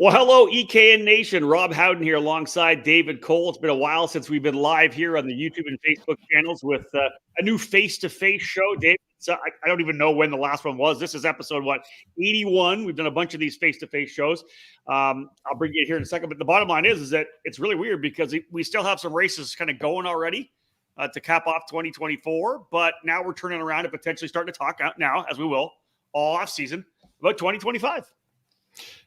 Well, hello, EKN Nation. Rob Howden here alongside David Cole. It's been a while since we've been live here on the YouTube and Facebook channels with a new face-to-face show. David, I don't even know when the last one was. This is episode, 81. We've done a bunch of these face-to-face shows. I'll bring you here in a second. But the bottom line is that it's really weird because we still have some races kind of going already to cap off 2024. But now we're turning around and potentially starting to talk out now, as we will, all off season, about 2025.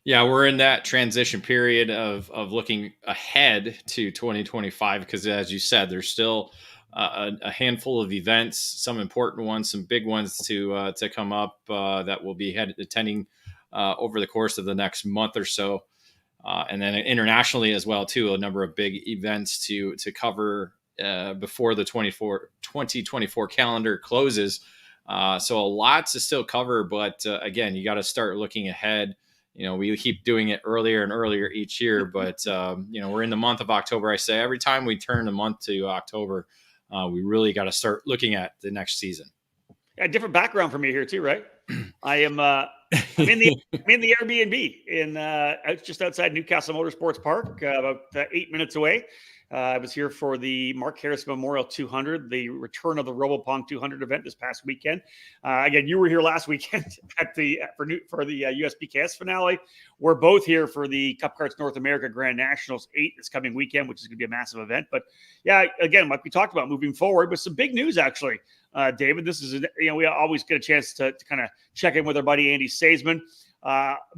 Yeah, we're in that transition period of looking ahead to 2025 because, as you said, there's still a handful of events, some important ones, some big ones to come up that we'll be attending over the course of the next month or so, and then internationally as well too. A number of big events to cover before the 2024 calendar closes. So a lot to still cover, but again, you got to start looking ahead. You know, we keep doing it earlier and earlier each year, but, we're in the month of October. I say every time we turn the month to October, we really got to start looking at the next season. Yeah, different background for me here too, right? I am I'm in the Airbnb in just outside Newcastle Motorsports Park, about 8 minutes away. I was here for the Mark Harris Memorial 200, the return of the RoboPong 200 event this past weekend. Again, you were here last weekend at for the USPKS finale. We're both here for the Cup Karts North America Grand Nationals 8 this coming weekend, which is going to be a massive event. But yeah, again, like we talked about moving forward, but some big news actually, David. This is we always get a chance to kind of check in with our buddy Andy Seesemann.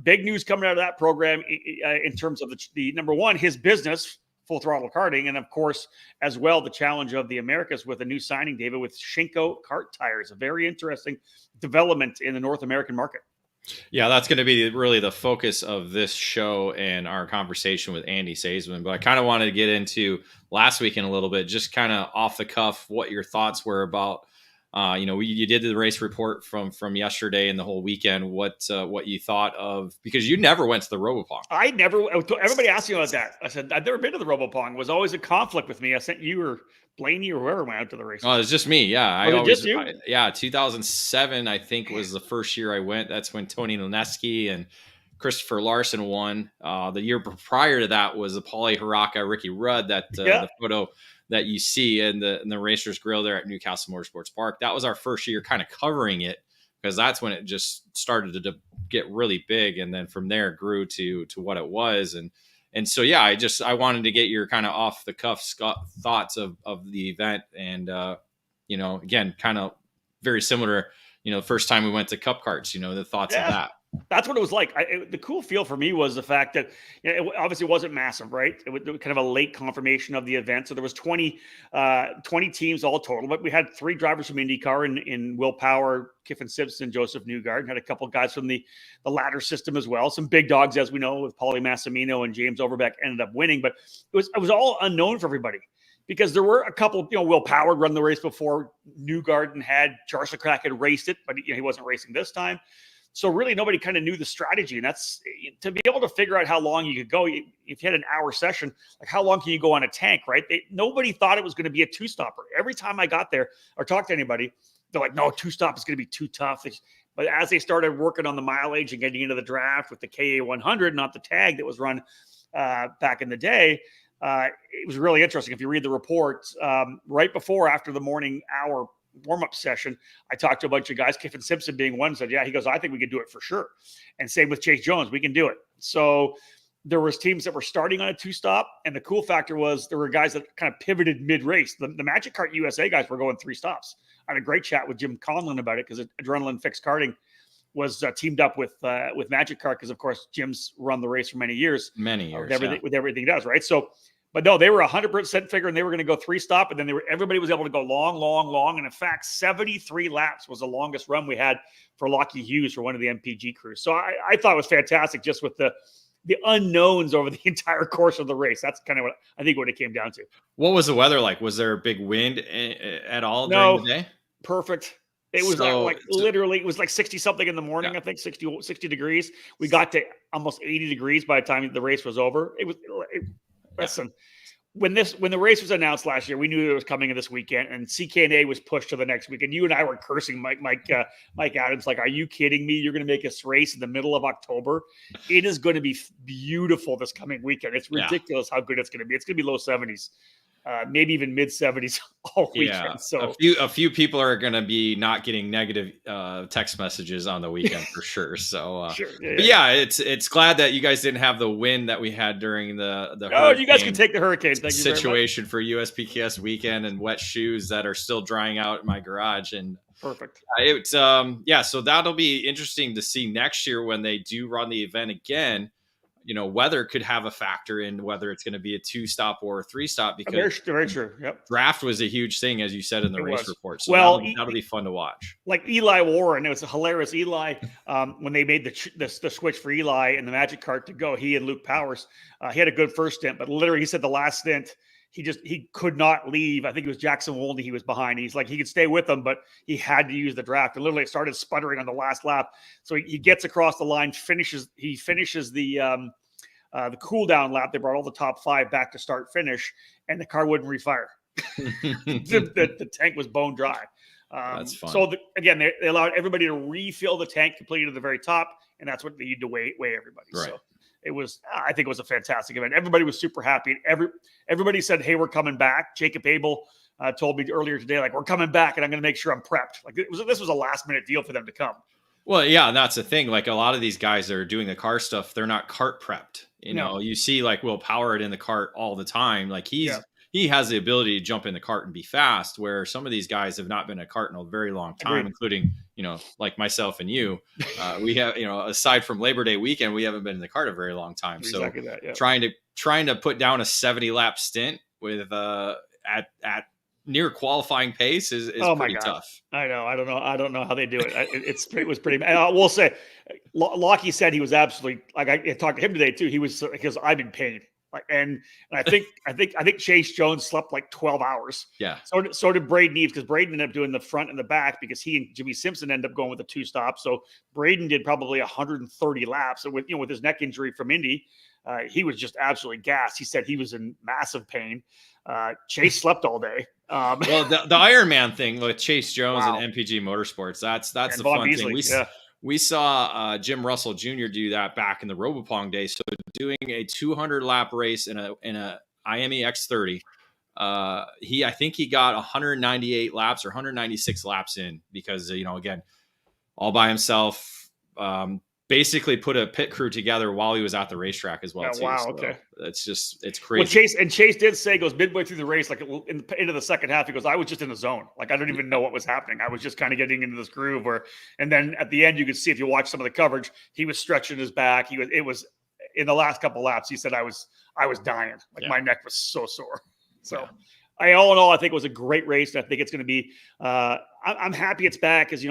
Big news coming out of that program in terms of the number one, his business. Full Throttle Karting, and of course, as well, the challenge of the Americas with a new signing, David, with Shinko Kart Tires, a very interesting development in the North American market. Yeah, that's going to be really the focus of this show and our conversation with Andy Seesemann. But I kind of wanted to get into last weekend a little bit, just kind of off the cuff, what your thoughts were about. You did the race report from yesterday and the whole weekend. What you thought of, because you never went to the RoboPong. Everybody asked me about that. I said, I've never been to the RoboPong. It was always a conflict with me. I sent you or Blaney or whoever went out to the race. Oh, it's just me. Yeah. Just you? 2007, I think, was the first year I went. That's when Tony Lineski and Christopher Larson won. The year prior to that was the Paulie Haraka, Ricky Rudd, the photo that you see in the Racers Grill there at Newcastle Motorsports Park. That was our first year kind of covering it, because that's when it just started to get really big. And then from there it grew to what it was. And so, yeah, I wanted to get your kind of off the cuff thoughts of the event. And, again, kind of very similar, the first time we went to Cup Karts, the thoughts of that. That's what it was like. The cool feel for me was the fact that it obviously wasn't massive, right? It was kind of a late confirmation of the event. So there was 20 teams all total, but we had 3 drivers from IndyCar in Will Power, Kiffin Simpson, Joseph Newgard. Had a couple of guys from the ladder system as well. Some big dogs, as we know, with Paulie Massimino and James Overbeck ended up winning, but it was all unknown for everybody. Because there were a couple, Will Power run the race before. Newgarden had, Charles Leclerc had raced it, but he wasn't racing this time. So really nobody kind of knew the strategy. And that's to be able to figure out how long you could go. If you had an hour session, like how long can you go on a tank, right? Nobody thought it was going to be a 2-stopper. Every time I got there or talked to anybody, they're like, no, 2-stop is going to be too tough. But as they started working on the mileage and getting into the draft with the KA100, not the tag that was run back in the day, it was really interesting. If you read the reports, right before, after the morning hour warm-up session, I talked to a bunch of guys, Kiffin Simpson being one, said, yeah, he goes, I think we can do it for sure. And same with Chase Jones, we can do it. So there was teams that were starting on a 2-stop. And the cool factor was there were guys that kind of pivoted mid-race. The Magic Kart USA guys were going 3 stops. I had a great chat with Jim Conlon about it, because Adrenaline Fixed Karting was teamed up with Magic Kart, because of course Jim's run the race for many years. With everything he does, right? So, but no, they were 100% figuring they were going to go 3-stop, and then everybody was able to go long. And in fact, 73 laps was the longest run we had for Lockie Hughes for one of the MPG crews. So I thought it was fantastic, just with the unknowns over the entire course of the race. That's kind of what it came down to. What was the weather like? Was there a big wind at all during the day? Perfect. It was literally, it was like 60 something in the morning. Yeah. I think 60 degrees. We got to almost 80 degrees by the time the race was over. Listen, when the race was announced last year, we knew it was coming in this weekend, and CKNA was pushed to the next week. And you and I were cursing Mike Adams, like, "Are you kidding me? You're going to make us race in the middle of October? It is going to be beautiful this coming weekend. It's ridiculous how good it's going to be. It's going to be low 70s." Maybe even mid 70s all weekend. Yeah, so a few people are going to be not getting negative text messages on the weekend for sure. So, sure, but yeah, it's glad that you guys didn't have the wind that we had during the oh, you guys can take the hurricane. Thank you situation for USPKS weekend and wet shoes that are still drying out in my garage. And perfect. It's so that'll be interesting to see next year when they do run the event again. Weather could have a factor in whether it's going to be a 2-stop or a 3-stop, because very true. Yep. Draft was a huge thing, as you said in the race report. So that'll be fun to watch. Like Eli Warren, it was hilarious. Eli, when they made the switch for Eli and the Magic Kart to go, he and Luke Powers, he had a good first stint, but literally he said the last stint, he could not leave. I think it was Jackson Wolney he was behind. He's like, he could stay with them, but he had to use the draft. And literally it started sputtering on the last lap. So he gets across the line, finishes the cool down lap. They brought all the top 5 back to start finish, and the car wouldn't refire. the tank was bone dry. That's fun. So again, they allowed everybody to refill the tank completely to the very top, and that's what they need to weigh everybody. Right. So I think it was a fantastic event. Everybody was super happy. Everybody said, "Hey, we're coming back." Jacob Abel told me earlier today, like, "We're coming back, and I'm going to make sure I'm prepped." Like this was a last minute deal for them to come. Well, yeah, and that's the thing. Like, a lot of these guys that are doing the car stuff, they're not kart prepped. You see like Will Power in the cart all the time. Like he has the ability to jump in the cart and be fast, where some of these guys have not been in a kart in a very long time, including, like myself and you. We have, aside from Labor Day weekend, we haven't been in the kart a very long time. Exactly so that, yeah. trying to put down a 70 lap stint with at near qualifying pace is pretty tough. I know. I don't know how they do it. It was pretty. I will say, Lockie said he was absolutely, like, I talked to him today too. He was, because I'm in pain. Like, and I think Chase Jones slept like 12 hours. Yeah. So did Braden Eves, because Braden ended up doing the front and the back, because he and Jimmy Simpson ended up going with a 2-stop. So Braden did probably 130 laps. And with his neck injury from Indy, he was just absolutely gassed. He said he was in massive pain. Chase slept all day. Well, the Ironman thing with Chase Jones and MPG Motorsports, that's the fun thing. We saw Jim Russell Jr. do that back in the Robopong days. So doing a 200 lap race in a IME X30, I think he got 198 laps or 196 laps in, because again, all by himself. Basically put a pit crew together while he was at the racetrack as well. Oh, wow. So okay. It's crazy. Well, Chase did say, goes midway through the race, like into the second half, he goes, "I was just in the zone. Like, I don't even know what was happening. I was just kind of getting into this groove and then at the end, you could see, if you watch some of the coverage, he was stretching his back. It was in the last couple laps. He said, I was dying. Like, my neck was so sore. So all in all, I think it was a great race. And I think it's going to be, I'm happy it's back, because,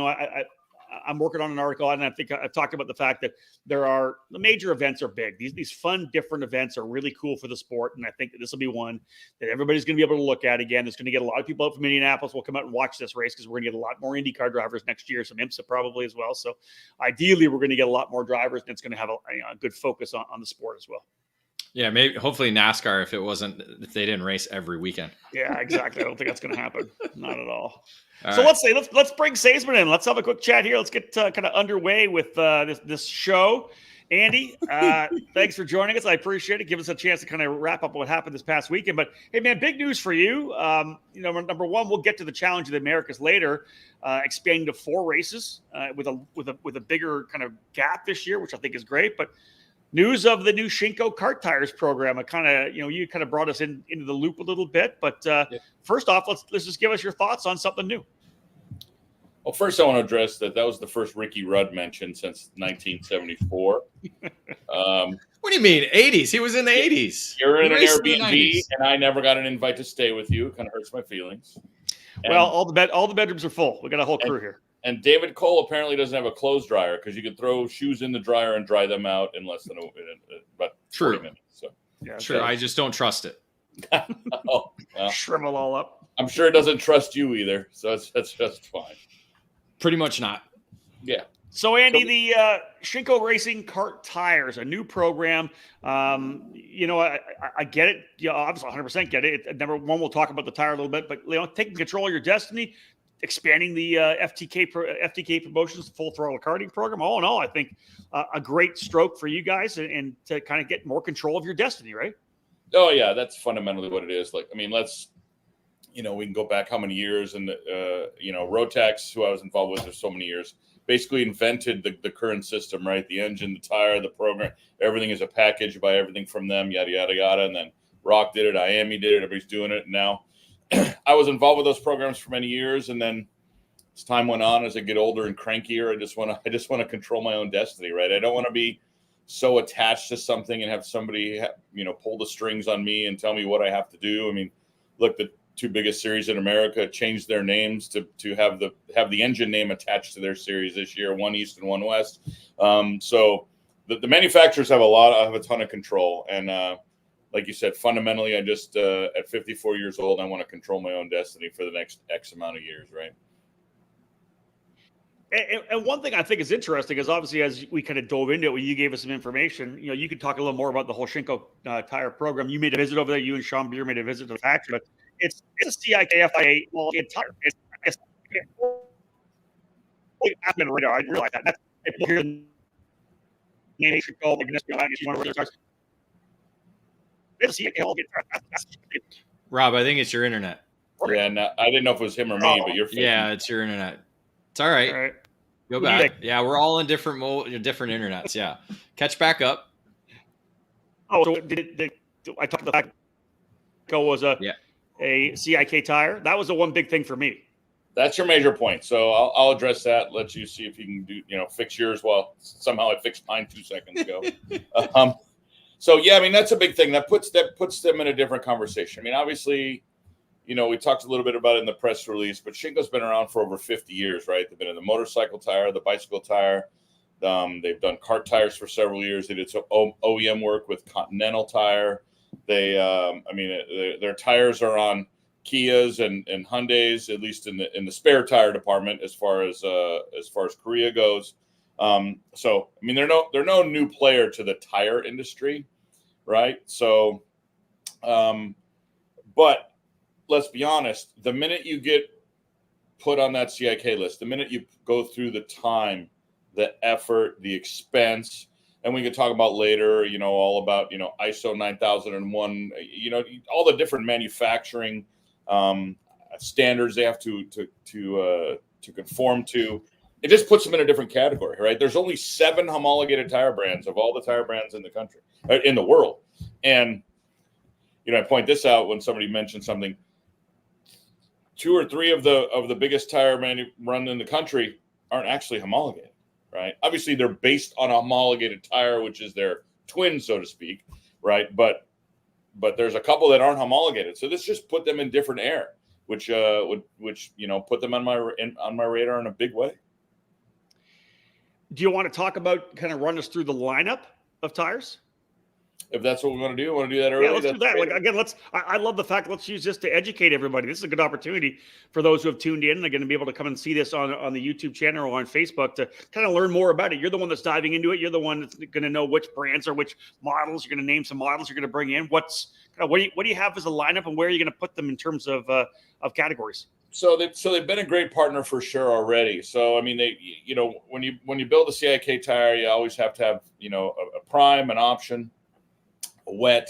I'm working on an article, and I think I've talked about the fact that the major events are big. These fun, different events are really cool for the sport. And I think that this will be one that everybody's going to be able to look at again. It's going to get a lot of people out from Indianapolis will come out and watch this race, because we're going to get a lot more IndyCar drivers next year, some IMSA probably as well. So ideally, we're going to get a lot more drivers, and it's going to have a good focus on the sport as well. Yeah, maybe hopefully NASCAR, if they didn't race every weekend. Yeah, exactly. I don't think that's going to happen. Not at all. All So right. let's bring Seesemann in. Let's have a quick chat here. Let's get kind of underway with this show. Andy, thanks for joining us. I appreciate it. Give us a chance to kind of wrap up what happened this past weekend. But hey, man, big news for you. Number one, we'll get to the Challenge of the Americas later, expanding to 4 races with a bigger kind of gap this year, which I think is great. But news of the new Shinko Kart Tires program. I kind of, you kind of brought us into the loop a little bit. But first off, let's just give us your thoughts on something new. Well, first I want to address that was the first Ricky Rudd mention since 1974. What do you mean, 80s? He was in the 80s. You're in an Airbnb, and I never got an invite to stay with you. It kind of hurts my feelings. Well, all the bedrooms are full. We got a whole crew here. And David Cole apparently doesn't have a clothes dryer, because you could throw shoes in the dryer and dry them out in less than about 40 minutes. So yeah, sure. I just don't trust it. Oh, well, shrivel all up. I'm sure it doesn't trust you either, so that's just fine. Pretty much not. Yeah. So, Andy, the Shinko Racing Kart Tires, a new program. I get it. Obviously, 100% get it. Number one, we'll talk about the tire a little bit, but taking control of your destiny, expanding the FTK promotions, full throttle karting program. All in all, I think a great stroke for you guys, and to kind of get more control of your destiny, right? Oh yeah, that's fundamentally what it is. Like, I mean, we can go back how many years, and Rotax, who I was involved with for so many years, basically invented the current system, right? The engine, the tire, the program, everything is a package. You buy everything from them, yada, yada, yada. And then Rock did it, IAME did it, everybody's doing it. And now I was involved with those programs for many years. And then as time went on, as I get older and crankier, I just want to control my own destiny, right? I don't want to be so attached to something and have somebody, pull the strings on me and tell me what I have to do. I mean, look, the two biggest series in America changed their names to have the engine name attached to their series this year, one East and one West. So the manufacturers have a ton of control. And like you said, fundamentally, I just at 54 years old, I want to control my own destiny for the next X amount of years, right? And one thing I think is interesting is, obviously, as we kind of dove into it, when you gave us some information, you could talk a little more about the whole Shinko tire program. You made a visit over there. You and Sean Beer made a visit to the factory. But it's a CIKFIA tire. It's on the radar. I realize that. That's it's a CIKFIA. Rob, I think it's your internet. Yeah, and I didn't know if it was him or me, but you're fine. Yeah, it's your internet. It's all right. All right. Go back. Yeah, we're all in different internets. Yeah, catch back up. Oh, so I talked about the was a CIK tire. That was the one big thing for me. That's your major point. So I'll address that. Let you see if you can do fix yours. Well, somehow I fixed mine 2 seconds ago. So yeah, I mean, that's a big thing. That puts them in a different conversation. I mean, obviously, we talked a little bit about it in the press release, but Shinko's been around for over 50 years, right? They've been in the motorcycle tire, the bicycle tire. They've done kart tires for several years. They did some OEM work with Continental Tire. Their tires are on Kias and Hyundais, at least in the spare tire department, as far as Korea goes. So I mean, they're no new player to the tire industry, right? So, but let's be honest, the minute you get put on that CIK list, the minute you go through the time, the effort, the expense, and we can talk about later, all about, ISO 9001, all the different manufacturing standards they have to conform to. It just puts them in a different category, right? There's only 7 homologated tire brands of all the tire brands in the country, in the world. And, I point this out when somebody mentions something. 2 or 3 of the biggest tire run in the country aren't actually homologated, right? Obviously, they're based on a homologated tire, which is their twin, so to speak, right? But there's a couple that aren't homologated, so this just put them in different air, which put them on my radar in a big way. Do you want to talk about, kind of run us through the lineup of tires? If that's what we want to do, I want to do that early. Yeah, let's do that. Like, again, I love the fact, let's use this to educate everybody. This is a good opportunity for those who have tuned in. They're going to be able to come and see this on the YouTube channel or on Facebook to kind of learn more about it. You're the one that's diving into it. You're the one that's going to know which brands or which models. You're going to name some models you're going to bring in. What do you have as a lineup, and where are you going to put them in terms of categories? So they've been a great partner for sure already. So I mean, when you build a CIK tire, you always have to have a prime, an option, a wet,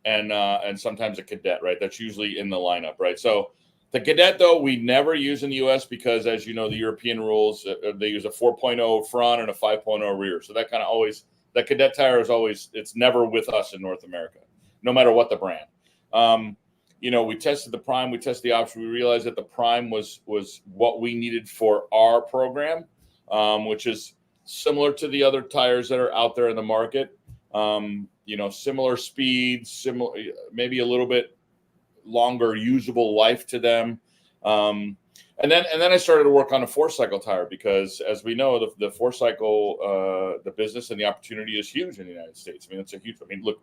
and sometimes a cadet, right? That's usually in the lineup, right? So the cadet, though, we never use in the U.S. because, as you know, the European rules, they use a 4.0 front and a 5.0 rear. So that that cadet tire it's never with us in North America, no matter what the brand. We tested the prime, we tested the option. We realized that the prime was what we needed for our program, which is similar to the other tires that are out there in the market. Similar speeds, maybe a little bit longer usable life to them. And then I started to work on a 4-cycle tire because, as we know, the 4-cycle, the business and the opportunity is huge in the United States. I mean, it's a huge. I mean, look,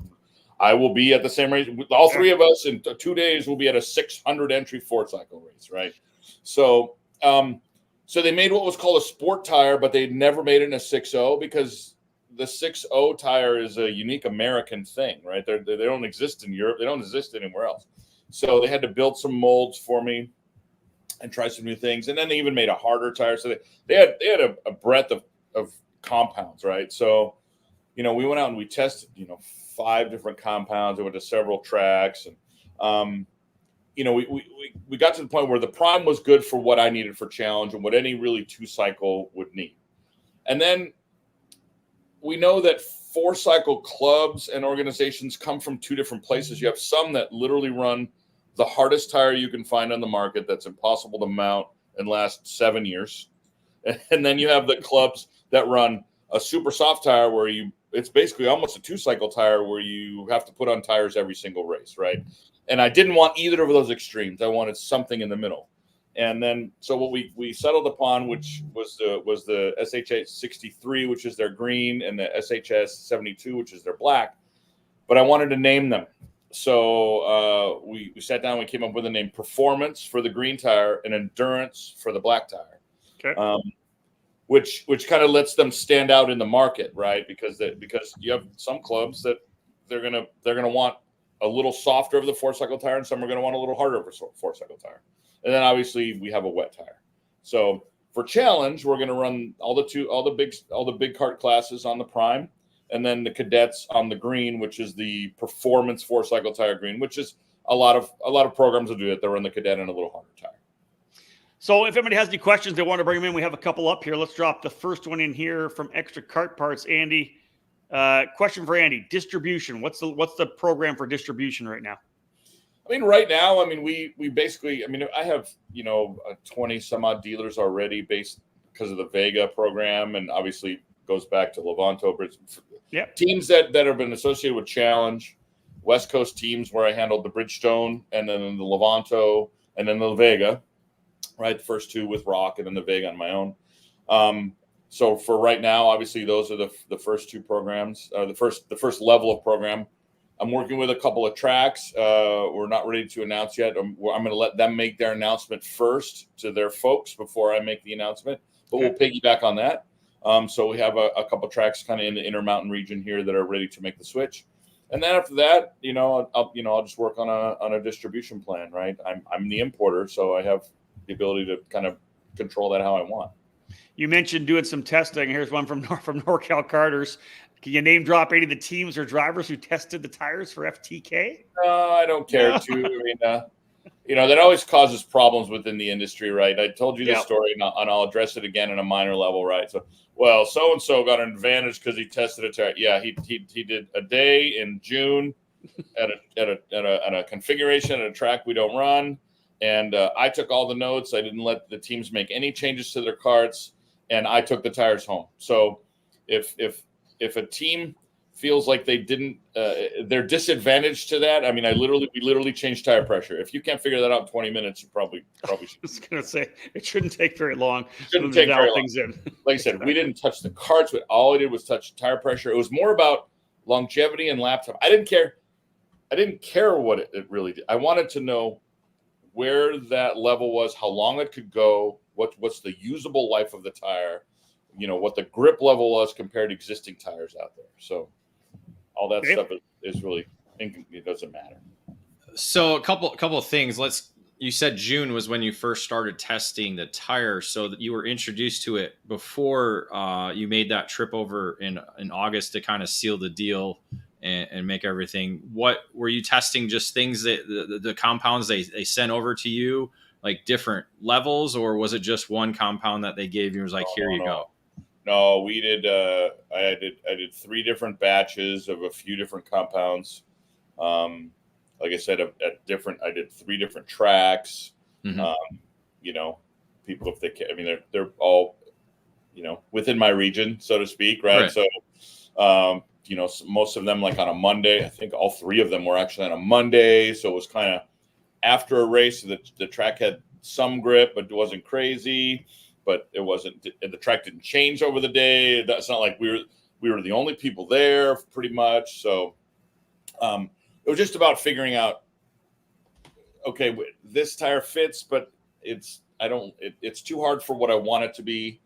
I will be at the same race. All 3 of us in 2 days will be at a 600 entry 4-cycle race, right? So So they made what was called a sport tire, but they never made it in a 6.0 because the 6.0 tire is a unique American thing, right? They don't exist in Europe. They don't exist anywhere else. So they had to build some molds for me and try some new things. And then they even made a harder tire. So they had a breadth of compounds, right? So, we went out and we tested, 5 different compounds. We went to several tracks. And, we got to the point where the prime was good for what I needed for challenge and what any really 2-cycle would need. And then we know that 4-cycle clubs and organizations come from 2 different places. You have some that literally run the hardest tire you can find on the market that's impossible to mount and last 7 years. And then you have the clubs that run a super soft tire where it's basically almost a 2-cycle tire where you have to put on tires every single race, right? And I didn't want either of those extremes. I wanted something in the middle. And then, so what we settled upon, which was the SHS 63, which is their green, and the SHS 72, which is their black. But I wanted to name them. So we sat down, we came up with the name Performance for the green tire and Endurance for the black tire. Okay. Which kind of lets them stand out in the market, right? Because you have some clubs that they're gonna want a little softer of the 4-cycle tire, and some are gonna want a little harder of a 4-cycle tire. And then obviously we have a wet tire. So for challenge, we're gonna run all the big kart classes on the prime, and then the cadets on the green, which is the performance 4-cycle tire green, which is a lot of programs will do it. They run the cadet in a little harder tire. So if anybody has any questions they want to bring them in, we have a couple up here. Let's drop the first one in here from Extra Kart Parts. Andy, question for Andy: distribution. What's the program for distribution right now? I mean, right now, we basically, I have 20 some odd dealers already based because of the Vega program, and obviously goes back to Levanto. Yeah, teams that have been associated with Challenge, West Coast teams where I handled the Bridgestone and then the Levanto and then the Vega. Right, the first 2 with Rock and then the Vega on my own. So for right now, obviously those are the first 2 programs, the first level of program. I'm working with a couple of tracks. We're not ready to announce yet. I'm going to let them make their announcement first to their folks before I make the announcement. But we'll piggyback on that. So we have a couple of tracks kind of in the Intermountain region here that are ready to make the switch. And then after that, I'll just work on a distribution plan. Right, I'm the importer, so I have the ability to kind of control that how I want. You mentioned doing some testing. Here's one from NorCal Carters. Can you name drop any of the teams or drivers who tested the tires for FTK? I don't care to. That always causes problems within the industry, right? I told you this story, and I'll address it again in a minor level, right? So, well, so-and-so got an advantage because he tested a tire. Yeah, he did a day in June at a configuration at a track we don't run. And I took all the notes. I didn't let the teams make any changes to their karts, and I took the tires home. So if a team feels like they didn't, they're disadvantaged to that. We literally changed tire pressure. If you can't figure that out in 20 minutes, you probably should. I was going to say it shouldn't take very long. It shouldn't take very long. Like I said, we didn't touch the karts. But all we did was touch tire pressure. It was more about longevity and lap time. I didn't care what it really did. I wanted to know where that level was, how long it could go, what's the usable life of the tire, what the grip level was compared to existing tires out there. So all that stuff is really, it doesn't matter. So a couple of things. You said June was when you first started testing the tire, so that you were introduced to it before you made that trip over in August to kind of seal the deal and make everything. What were you testing? Just things that the compounds they sent over to you, like different levels, or was it just one compound that they gave you and was like, here you go? No, we did. I did 3 different batches of a few different compounds. Like I said, I did 3 different tracks. Mm-hmm. People, if they can, they're all, within my region, so to speak. Right. So, most of them like on a Monday. I think all 3 of them were actually on a Monday. So it was kind of after a race. The track had some grip, but it wasn't crazy. But it wasn't. The track didn't change over the day. It's not like we were the only people there, pretty much. So it was just about figuring out. Okay, this tire fits, but it's too hard for what I want it to be,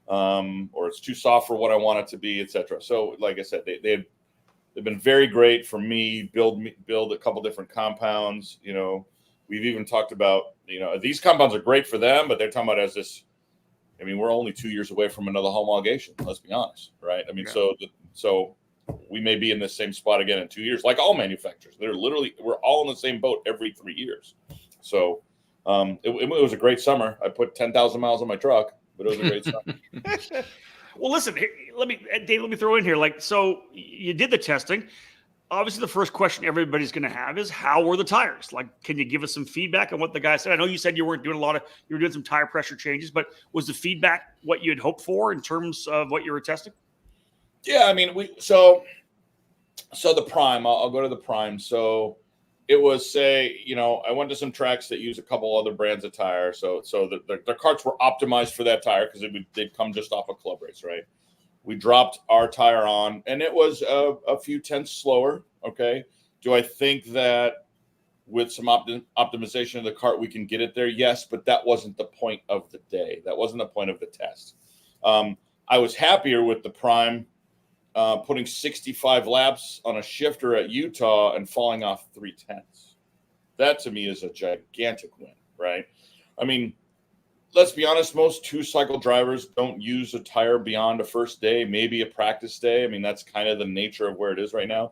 or it's too soft for what I want it to be, etc. So, like I said, they've been very great for me. Build a couple different compounds. You know, we've even talked about, you know, these compounds are great for them, but they're talking about as this. I mean, we're only 2 years away from another homologation. Let's be honest, right? I mean, so we may be in the same spot again in 2 years, like all manufacturers. We're all in the same boat every 3 years. So it was a great summer. I put 10,000 miles on my truck, but it was a great summer. Well, listen, Dave, let me throw in here. Like, so you did the testing. Obviously, the first question everybody's going to have is, how were the tires? Like, can you give us some feedback on what the guy said? I know you said you weren't doing you were doing some tire pressure changes, but was the feedback what you had hoped for in terms of what you were testing? Yeah, I mean, so the prime, I'll go to the prime. So it was, say, you know, I went to some tracks that use a couple other brands of tire. So the carts were optimized for that tire because they'd come just off a club race, right? We dropped our tire on, and it was a few tenths slower. Okay. Do I think that with some optimization of the cart, we can get it there? Yes, but that wasn't the point of the day. That wasn't the point of the test. I was happier with the prime putting 65 laps on a shifter at Utah and falling off 3/10. That to me is a gigantic win, right? I mean, let's be honest, most 2-cycle drivers don't use a tire beyond a first day, maybe a practice day. I mean, that's kind of the nature of where it is right now.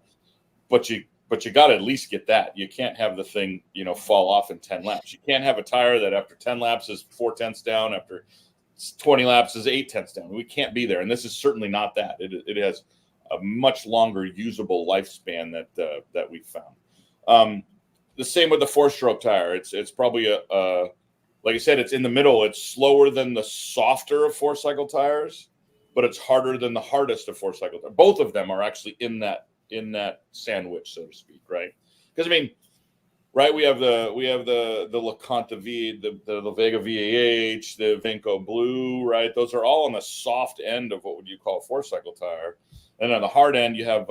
But you got to at least get that. You can't have the thing, you know, fall off in 10 laps. You can't have a tire that after 10 laps is 4/10 down, after 20 laps is 8/10 down. We can't be there. And this is certainly not that. It has a much longer usable lifespan that we found. The same with the 4-stroke tire. It's probably like I said, it's in the middle. It's slower than the softer of 4-cycle tires, but it's harder than the hardest of 4-cycle tires. Both of them are actually in that sandwich, so to speak, right? Because I mean, right? We have the LeConte V, the Vega VAH, the Venco Blue, right? Those are all on the soft end of what would you call a 4-cycle tire. And on the hard end, you have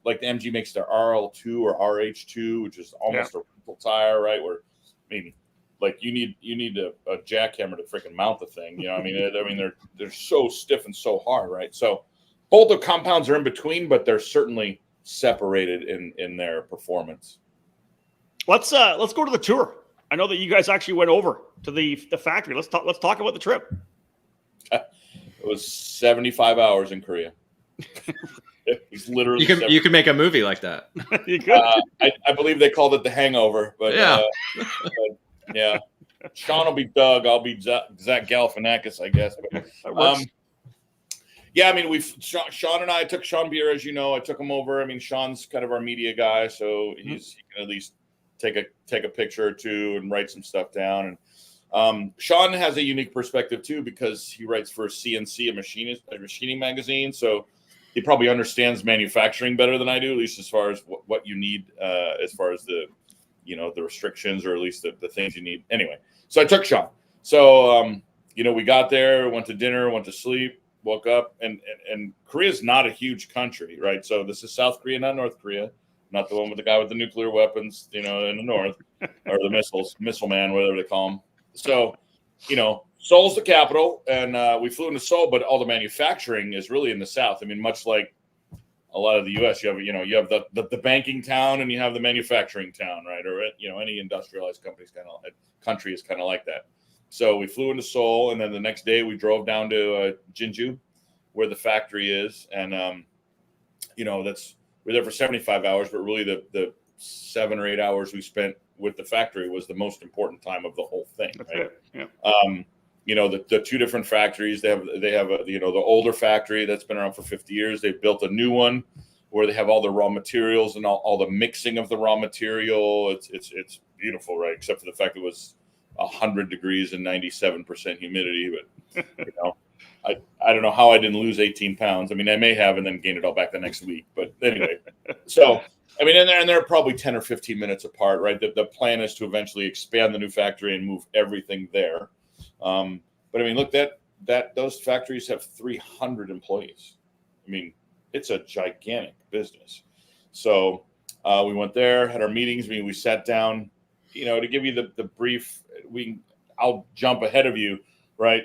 like the MG makes their RL2 or RH2, which is almost a rental tire, right? Where, I mean, like you need a jackhammer to freaking mount the thing. You know, I mean they're so stiff and so hard, right? So both the compounds are in between, but they're certainly separated in their performance. Let's go to the tour. I know that you guys actually went over to the factory. Let's talk about the trip. It was 75 hours in Korea. It was literally you can make a movie like that. You could. I believe they called it The Hangover, but yeah. Yeah, Sean will be Doug. I'll be Zach Galifianakis, I guess. But, yeah, I mean, Sean and I took Sean Beer, as you know. I took him over. I mean, Sean's kind of our media guy, so he can at least take a picture or two and write some stuff down. And Sean has a unique perspective too, because he writes for CNC, a machining magazine. So he probably understands manufacturing better than I do, at least as far as what you need, as far as the restrictions, or at least the things you need. Anyway, so I took Sean. So, we got there, went to dinner, went to sleep, woke up, and Korea's not a huge country, right? So this is South Korea, not North Korea, not the one with the guy with the nuclear weapons, in the north, or the missile man, whatever they call him. So, Seoul's the capital, and we flew into Seoul, but all the manufacturing is really in the south. I mean, much like a lot of the U.S., you have the banking town and you have the manufacturing town, right? Or any industrialized country is kind of like that. So we flew into Seoul, and then the next day we drove down to Jinju, where the factory is, and we're there for 75 hours, but really the 7 or 8 hours we spent with the factory was the most important time of the whole thing. That's right? it. Yeah. The two different factories, they have the older factory that's been around for 50 years. They've built a new one where they have all the raw materials and all the mixing of the raw material. It's beautiful, right? Except for the fact it was 100 degrees and 97% humidity. But I don't know how I didn't lose 18 pounds. I mean, I may have, and then gain it all back the next week. But anyway, so I mean, and they're probably 10 or 15 minutes apart, right? The plan is to eventually expand the new factory and move everything there. But I mean, look, that those factories have 300 employees. I mean, it's a gigantic business. So we went there, had our meetings. I mean, we sat down, to give you the brief. I'll jump ahead of you, right?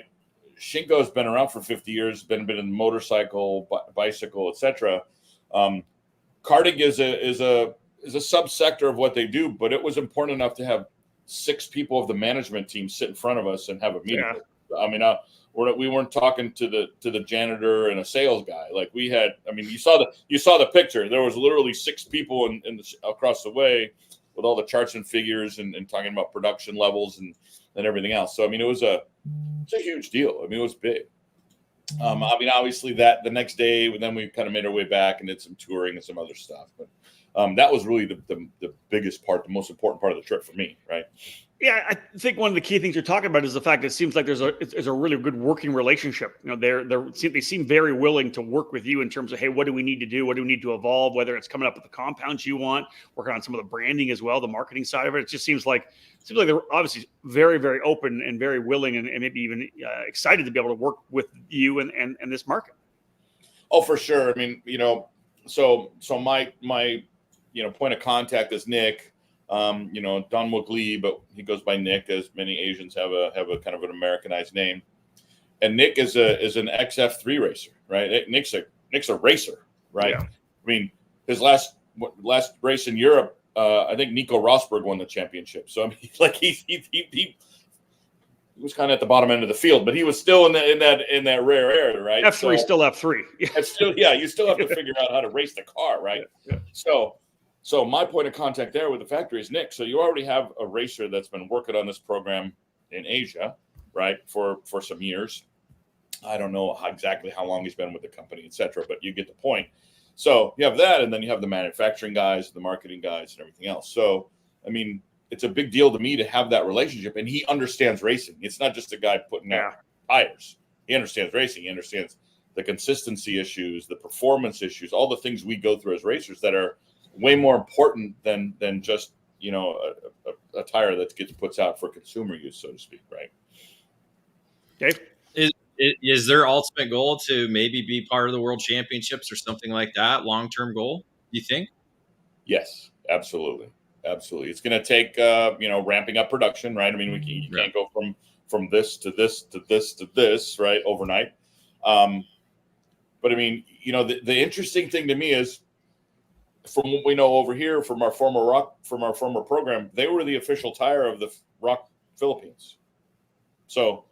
Shinko's been around for 50 years, been in motorcycle, bicycle, etc. Karting is a subsector of what they do, but it was important enough to have 6 people of the management team sit in front of us and have a meeting. Yeah. I mean, we weren't talking to the janitor and a sales guy. Like we had, I mean, you saw the picture. There was literally 6 people across the way with all the charts and figures and talking about production levels and everything else. So I mean, it's a huge deal. I mean, it was big. I mean, obviously that the next day, then we kind of made our way back and did some touring and some other stuff. But that was really the biggest part, the most important part of the trip for me, right? Yeah, I think one of the key things you're talking about is the fact that it seems like there's a really good working relationship. You know, they seem very willing to work with you in terms of, hey, what do we need to do? What do we need to evolve? Whether it's coming up with the compounds you want, working on some of the branding as well, the marketing side of it. It just seems like they're obviously very, very open and very willing and maybe even excited to be able to work with you and this market. Oh, for sure. I mean, you know, so my point of contact is Nick. Don Mugli, but he goes by Nick, as many Asians have a kind of an Americanized name. And Nick is an XF3 racer, right? Nick's a racer, right? Yeah. I mean, his last race in Europe, I think Nico Rosberg won the championship. So I mean, like he was kind of at the bottom end of the field, but he was still in that rare area, right? F3 still F3. You still have to figure out how to race the car, right? Yeah. So my point of contact there with the factory is Nick. So you already have a racer that's been working on this program in Asia, right, for some years. I don't know exactly how long he's been with the company, et cetera, but you get the point. So you have that, and then you have the manufacturing guys, the marketing guys, and everything else. So, I mean, it's a big deal to me to have that relationship, and he understands racing. It's not just a guy putting out tires. He understands racing. He understands the consistency issues, the performance issues, all the things we go through as racers that are way more important than just, you know, a tire that gets puts out for consumer use, so to speak, right? Okay. Is their ultimate goal to maybe be part of the World Championships or something like that? Long-term goal, you think? Yes, absolutely. It's going to take ramping up production, right? I mean, you can't go from this to this to this to this, right, overnight. But I mean, you know, the interesting thing to me is, from what we know over here from our former program, they were the official tire of the Rock Philippines. So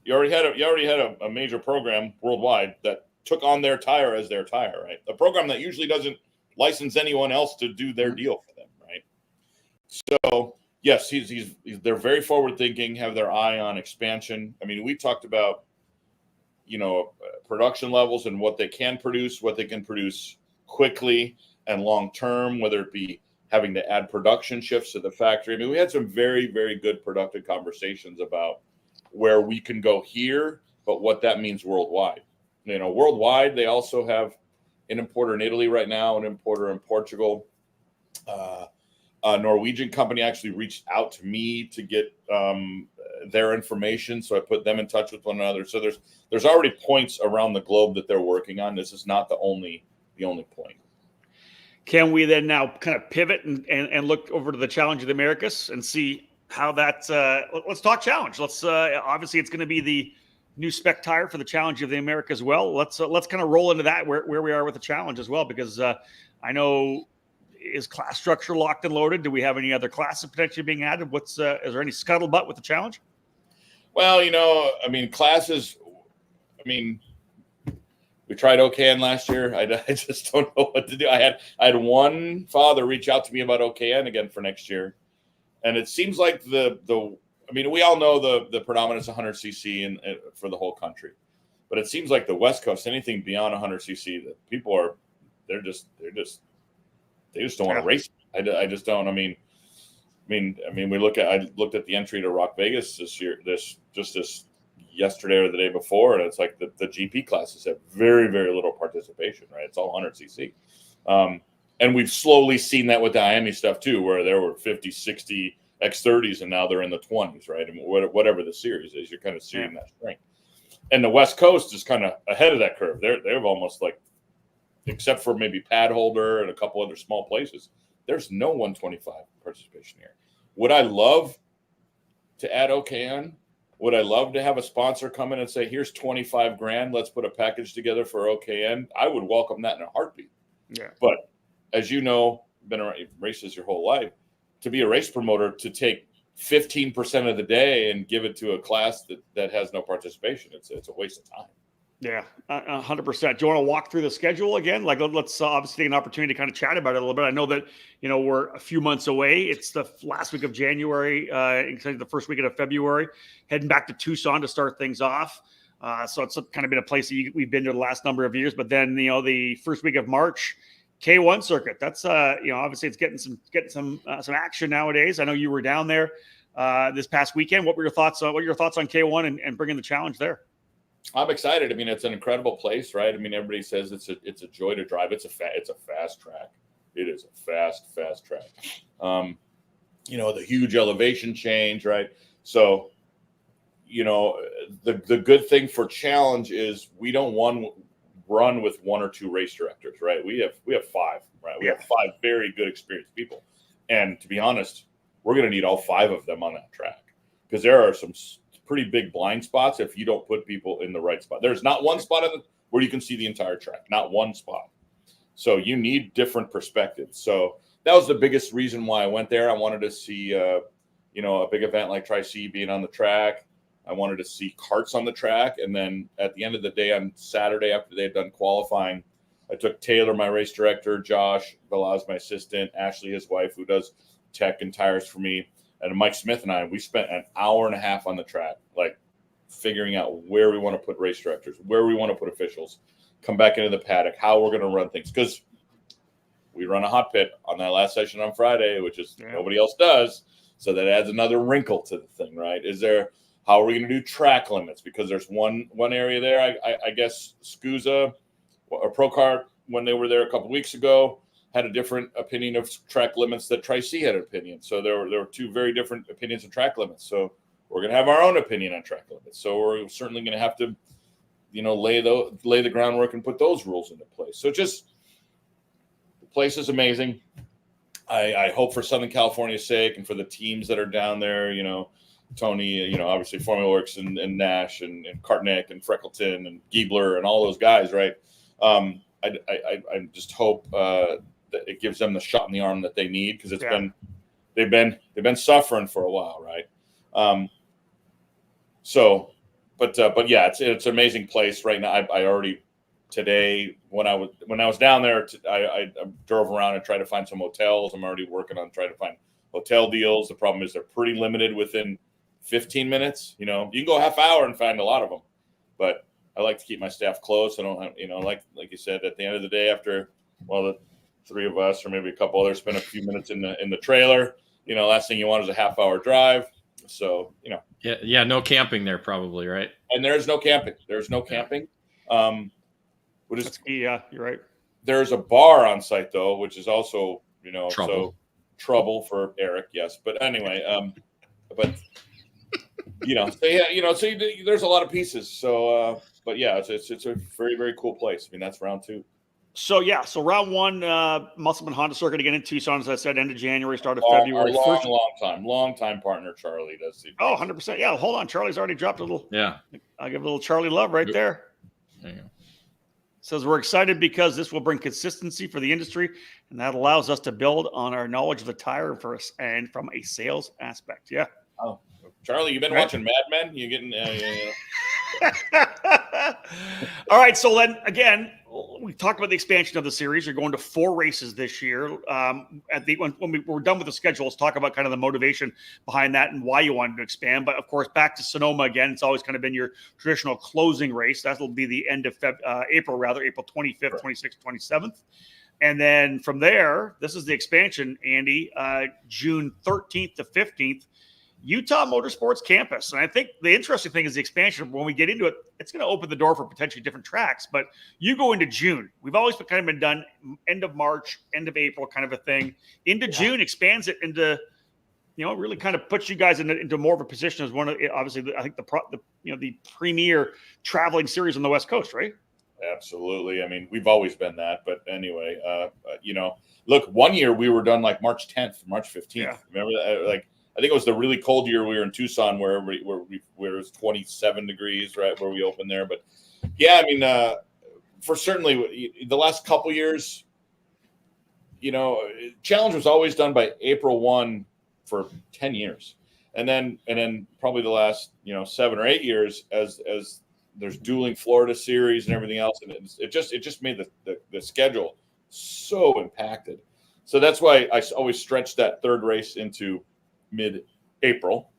you already had a major program worldwide that took on their tire as their tire, right? A program that usually doesn't license anyone else to do their deal for them, right? So yes, they're very forward thinking, have their eye on expansion. I mean, we talked about, you know, production levels and what they can produce quickly and long term, whether it be having to add production shifts to the factory. I mean, we had some very, very good productive conversations about where we can go here, but what that means worldwide. You know, worldwide, they also have an importer in Italy right now, an importer in Portugal. A Norwegian company actually reached out to me to get their information, so I put them in touch with one another. So there's already points around the globe that they're working on. This is not the only point. Can we then now kind of pivot and look over to the Challenge of the Americas and see how that's let's talk challenge. Let's obviously it's going to be the new spec tire for the Challenge of the Americas as well. Let's kind of roll into that where we are with the challenge as well, because I know, is class structure locked and loaded? Do we have any other classes potentially being added? Is there any scuttlebutt with the challenge? Well, you know, I mean, classes, I mean, we tried OKN last year. I just don't know what to do. I had one father reach out to me about OKN again for next year. And it seems like I mean, we all know the predominance 100cc and for the whole country, but it seems like the West Coast, anything beyond 100cc, that people they just don't want to race. I just don't. I looked at the entry to Rock Vegas this year, this yesterday or the day before, and it's like the GP classes have very, very little participation, right? It's all 100cc. And we've slowly seen that with the IAME stuff too, where there were 50, 60 X30s, and now they're in the 20s, right? I mean, whatever the series is, you're kind of seeing that strength. And the West Coast is kind of ahead of that curve. They've almost, like, except for maybe Pad Holder and a couple other small places, there's no 125 participation here. Would I love to add OKN? Would I love to have a sponsor come in and say, here's 25 grand, let's put a package together for OKN? I would welcome that in a heartbeat. Yeah. But as you know, been around races your whole life, to be a race promoter, to take 15% of the day and give it to a class that has no participation, it's a waste of time. Yeah, 100%. Do you want to walk through the schedule again? Like, let's obviously take an opportunity to kind of chat about it a little bit. I know that, we're a few months away. It's the last week of January, the first weekend of February, heading back to Tucson to start things off. So it's kind of been a place that we've been to the last number of years. But then, the first week of March, K1 circuit. That's obviously it's getting some action nowadays. I know you were down there this past weekend. What were your thoughts on K1 and bringing the challenge there? I'm excited. I mean, it's an incredible place, right? I mean, everybody says it's a joy to drive. It's a fast track. It is a fast track. The huge elevation change, right? So, the good thing for challenge is we don't run with one or two race directors, right? We have five, right? We have five very good experienced people. And to be honest, we're going to need all five of them on that track because there are some pretty big blind spots if you don't put people in the right spot. There's not one spot where you can see the entire track, not one spot. So you need different perspectives. So that was the biggest reason why I went there. I wanted to see, a big event like Tri-C being on the track. I wanted to see karts on the track. And then at the end of the day on Saturday, after they had done qualifying, I took Taylor, my race director, Josh Velaz, my assistant, Ashley, his wife, who does tech and tires for me, and Mike Smith and I, we spent an hour and a half on the track, like figuring out where we want to put race directors, where we want to put officials, come back into the paddock, how we're going to run things. Because we run a hot pit on that last session on Friday, which is nobody else does. So that adds another wrinkle to the thing, right? How are we going to do track limits? Because there's one area there. I guess SCUSA or ProKart, when they were there a couple of weeks ago, had a different opinion of track limits that Tri-C had an opinion. So there were two very different opinions of track limits. So we're going to have our own opinion on track limits. So we're certainly going to have to, lay the groundwork and put those rules into place. So just the place is amazing. I hope for Southern California's sake and for the teams that are down there, Tony, obviously Formula Works and Nash and Kartnick and Freckleton and Giebler and all those guys, right? I just hope that it gives them the shot in the arm that they need because they've been suffering for a while, right? But yeah, it's an amazing place right now. I already today when I was down there, I drove around and tried to find some hotels. I'm already working on trying to find hotel deals. The problem is they're pretty limited within 15 minutes. You can go a half hour and find a lot of them, but I like to keep my staff close. I don't, like you said, at the end of the day, after the three of us or maybe a couple others spend a few minutes in the trailer, last thing you want is a half hour drive. So, Yeah. No camping there probably, right? And there's no camping. Yeah, you're right. There's a bar on site though, which is also, trouble. So trouble for Eric. Yes. But anyway, there's a lot of pieces. So, but yeah, it's a very, very cool place. I mean, that's round two. So round one, Musselman Honda Circuit again in Tucson, as I said, end of January, start of February. Long time partner, Charlie does. 100%. Yeah, hold on. Charlie's already dropped a little. Yeah. I'll give a little Charlie love right there. There you go. Says we're excited because this will bring consistency for the industry, and that allows us to build on our knowledge of the tire and from a sales aspect. Yeah. Oh, Charlie, you've been watching Mad Men? You getting? All right. So then again, we talked about the expansion of the series. You're going to 4 races this year. When we're done with the schedule, let's talk about kind of the motivation behind that and why you wanted to expand. But of course, back to Sonoma again. It's always kind of been your traditional closing race. That'll be the end of April 25th, 26th, 27th. And then from there, this is the expansion, Andy, June 13th to 15th. Utah Motorsports Campus. And I think the interesting thing is the expansion. When we get into it, it's going to open the door for potentially different tracks. But you go into June. We've always kind of been done end of March, end of April kind of a thing. Into June expands it into, really kind of puts you guys into more of a position as one of, obviously, I think the premier traveling series on the West Coast, right? Absolutely. I mean, we've always been that. But anyway, look, one year we were done like March 10th, March 15th. Yeah. Remember that? I think it was the really cold year we were in Tucson where it was 27 degrees, right, where we opened there. But yeah, I mean, for certainly the last couple years, challenge was always done by April 1 for 10 years. And then probably the last, 7 or 8 years as there's dueling Florida series and everything else. And it just made the schedule so impacted. So that's why I always stretched that third race into mid-April.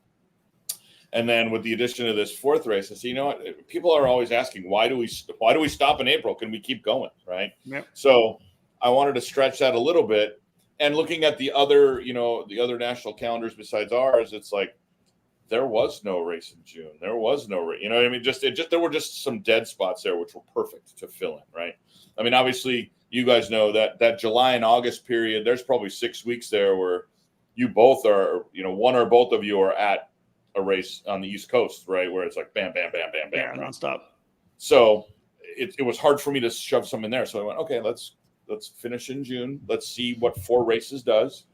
And then with the addition of this fourth race, I see, what? People are always asking, why do we stop in April? Can we keep going? Right. Yep. So I wanted to stretch that a little bit. And looking at the other national calendars besides ours, it's like there was no race in June. There was no race. What I mean? There were just some dead spots there, which were perfect to fill in. Right. I mean, obviously, you guys know that July and August period, there's probably 6 weeks there where you both are, one or both of you are at a race on the East Coast, right? Where it's like bam, bam, bam, bam, bam. Yeah, nonstop. So it was hard for me to shove some in there. So I went, okay, let's finish in June. Let's see what 4 races does.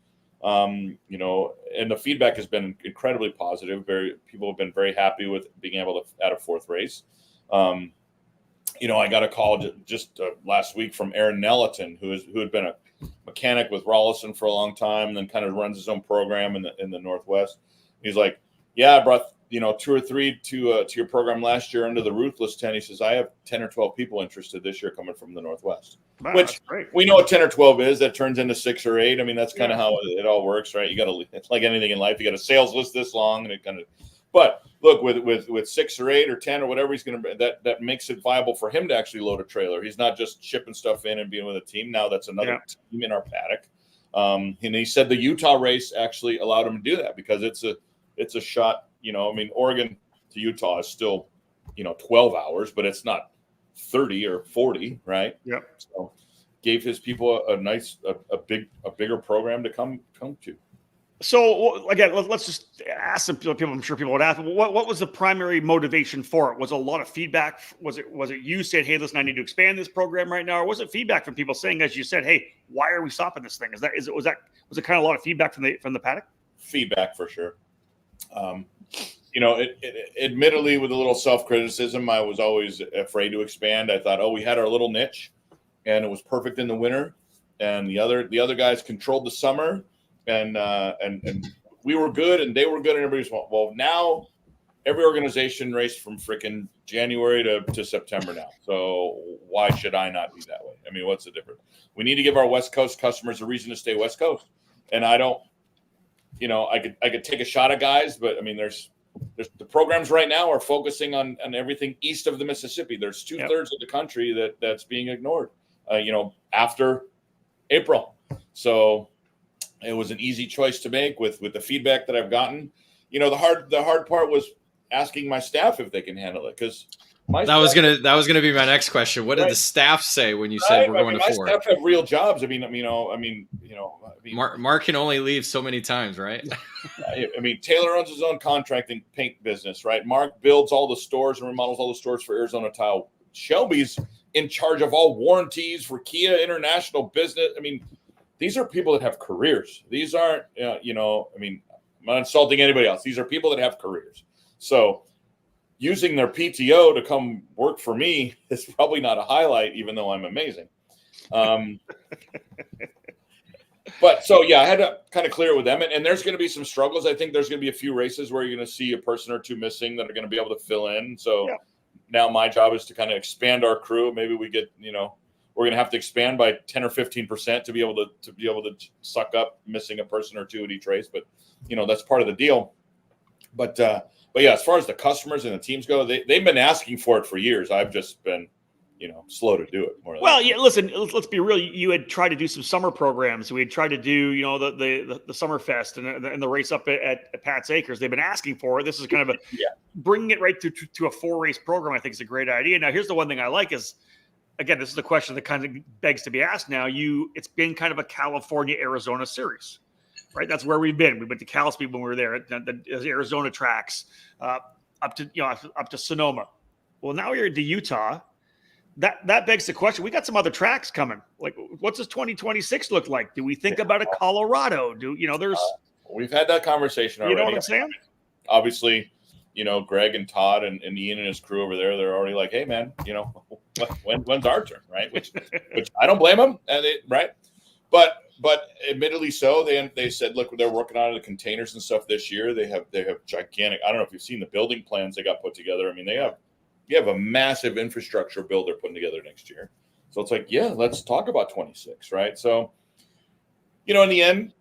And the feedback has been incredibly positive. People have been very happy with being able to add a 4th race. I got a call just last week from Aaron Nelliton, who had been a mechanic with Rollison for a long time, and then kind of runs his own program in the Northwest. He's like, yeah, I brought 2 or 3 to your program last year under the Ruthless 10. He says, I have 10 or 12 people interested this year coming from the Northwest. Wow, which we know what 10 or 12 is. That turns into 6 or 8. I mean, that's kind of how it all works, right? It's like anything in life. You got a sales list this long, and it kind of. But look, with 6 or 8 or 10 or whatever he's going to, that makes it viable for him to actually load a trailer. He's not just shipping stuff in and being with a team. Now that's another team in our paddock. And he said the Utah race actually allowed him to do that because it's a shot. Oregon to Utah is still, 12 hours, but it's not 30 or 40, right? Yep. So gave his people a bigger program to come to. So again, let's just ask some people. I'm sure people would ask, what was the primary motivation for it? Was it a lot of feedback? Was it you said, hey, listen, I need to expand this program right now, or was it feedback from people saying, as you said, hey, why are we stopping this thing? Was it kind of a lot of feedback from the paddock? Feedback for sure. Admittedly, with a little self-criticism, I was always afraid to expand. I thought, we had our little niche, and it was perfect in the winter, and the other guys controlled the summer. And we were good and they were good and everybody's well, now every organization raced from freaking January to September now. So why should I not be that way? I mean, what's the difference? We need to give our West Coast customers a reason to stay West Coast. And I don't, I could take a shot at guys, but I mean, there's the programs right now are focusing on everything east of the Mississippi. There's 2/3 of the country that's being ignored, after April. So it was an easy choice to make with the feedback that I've gotten. The hard part was asking my staff if they can handle it, because that was gonna be my next question. What did the staff say when you said we're going to 4? My staff have real jobs. Mark can only leave so many times, right? I mean, Taylor owns his own contracting paint business, right? Mark builds all the stores and remodels all the stores for Arizona Tile. Shelby's in charge of all warranties for Kia International Business. I mean, these are people that have careers. These aren't, I'm not insulting anybody else. These are people that have careers. So using their PTO to come work for me is probably not a highlight, even though I'm amazing. But so, I had to kind of clear it with them. And there's going to be some struggles. I think there's going to be a few races where you're going to see a person or two missing that are going to be able to fill in. So now my job is to kind of expand our crew. Maybe we get, we're going to have to expand by 10 or 15% to be able to suck up missing a person or two at each race. But, that's part of the deal. But as far as the customers and the teams go, they've been asking for it for years. I've just been, slow to do it. Listen, let's be real. You had tried to do some summer programs. We had tried to do, the Summer Fest and the race up at Pat's Acres. They've been asking for it. This is kind of bringing it right to a 4-race program. I think is a great idea. Now, here's the one thing I like is, again, this is the question that kind of begs to be asked now. It's been kind of a California-Arizona series, right? That's where we've been. We went to Cal Speed when we were there at the Arizona tracks, up to Sonoma. Well, now we're to Utah. That begs the question. We got some other tracks coming. Like, what's this 2026 look like? Do we think about a Colorado? There's we've had that conversation already. You know what I'm saying? Obviously, Greg and Todd and Ian and his crew over there, they're already like, hey man, when's our turn, right? Which I don't blame them, right? But admittedly so, they said, look, they're working on the containers and stuff this year. They have gigantic. I don't know if you've seen the building plans they got put together. I mean, you have a massive infrastructure build they're putting together next year. So it's like, yeah, let's talk about 26, right? So, in the end,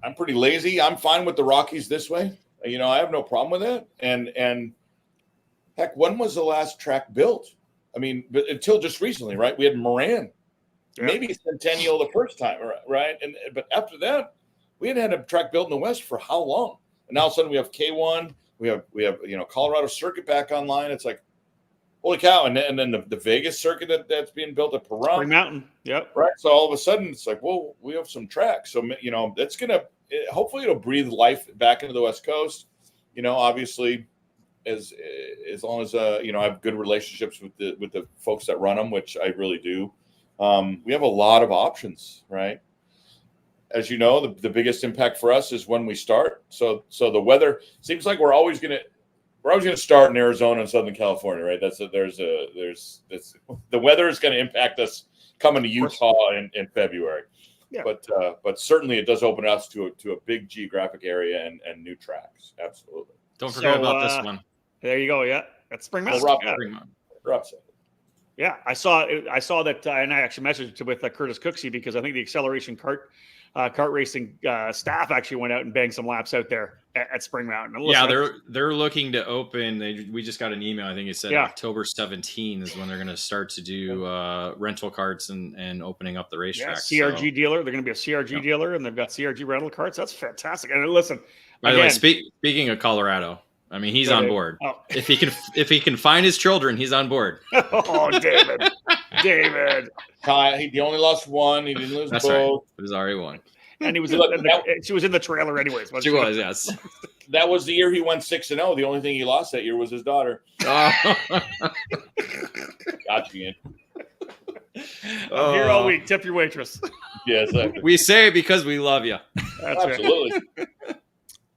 I'm pretty lazy. I'm fine with the Rockies this way. I have no problem with that. And heck, when was the last track built? I mean, but until just recently, right? We had Moran, maybe Centennial the first time, right? But after that, we hadn't had a track built in the West for how long? And now all of a sudden we have K1, we have Colorado Circuit back online. It's like, holy cow! And then the Vegas circuit that's being built at Pahrump, Spring Mountain, yep. Right. So all of a sudden it's like, well, we have some tracks. So that's gonna hopefully it'll breathe life back into the West Coast. Obviously, as long as I have good relationships with the folks that run them, which I really do. We have a lot of options, right? As you know, the biggest impact for us is when we start. So the weather seems like we're always gonna start in Arizona and Southern California, right? The weather is going to impact us coming to Utah in February. Yeah. But certainly it does open us to a big geographic area and new tracks. Absolutely. Don't forget about this one. There you go. Yeah, that's Spring Mountain. Rob said. Yeah, I saw that, and I actually messaged with Curtis Cooksey because I think the Acceleration Kart Racing staff actually went out and banged some laps out there at Spring Mountain. Yeah, they're looking to open. We just got an email. I think it said October 17 is when they're going to start to do rental carts and opening up the racetrack. CRG dealer. They're going to be a CRG dealer, and they've got CRG rental carts. That's fantastic. And listen, by the way, speaking of Colorado, I mean, he's on board. Oh. If he can find his children, he's on board. Oh, David. He only lost one. He didn't lose both. Right. He was already won. And he was she was in the trailer anyways. She was, yes. That was the year he went 6-0. The only thing he lost that year was his daughter. Oh. Got you, Ian. I'm here all week. Tip your waitress. Yes. We say it because we love you. That's absolutely. Right.